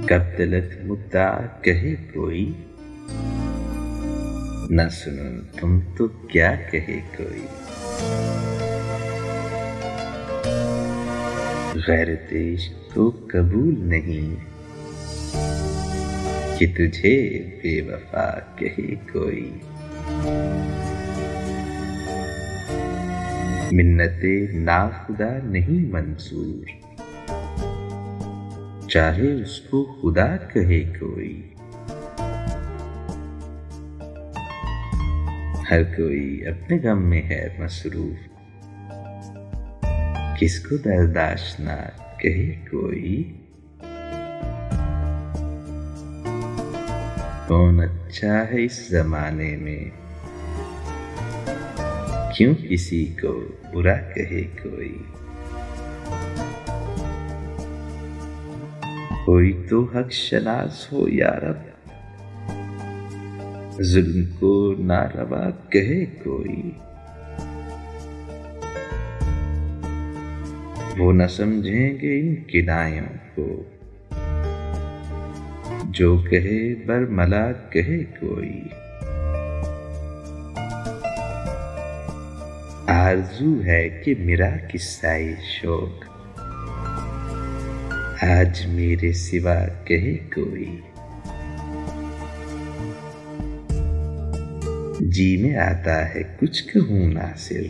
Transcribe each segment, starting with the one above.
कब तलक मुद्दा कहे कोई, न सुनो तुम तो क्या कहे कोई। गैरत इश्क तो कबूल नहीं कि तुझे बेवफा कहे कोई। मिन्नते नाखुदा नहीं मंजूर, चाहे उसको खुदा कहे कोई। हर कोई अपने गम में है मसरूफ, किसको बर्दाश्त ना कहे कोई। कौन अच्छा है इस जमाने में, क्यों किसी को बुरा कहे कोई। कोई तो हक शनास हो या रब, जुल्म को नारवा कहे कोई। वो न समझेंगे इन किनायों को, जो कहे बरमला कहे कोई। आरज़ू है कि मेरा किस्सा-ए शौक आज मेरे सिवा कहे कोई। जी में आता है कुछ कहूँ नासिर,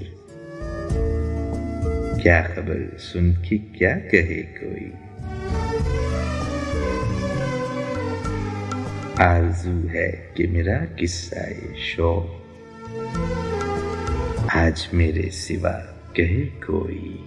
क्या खबर सुन के क्या कहे कोई। आरज़ू है कि मेरा किस्सा-ए शौक आज मेरे सिवा कहे कोई।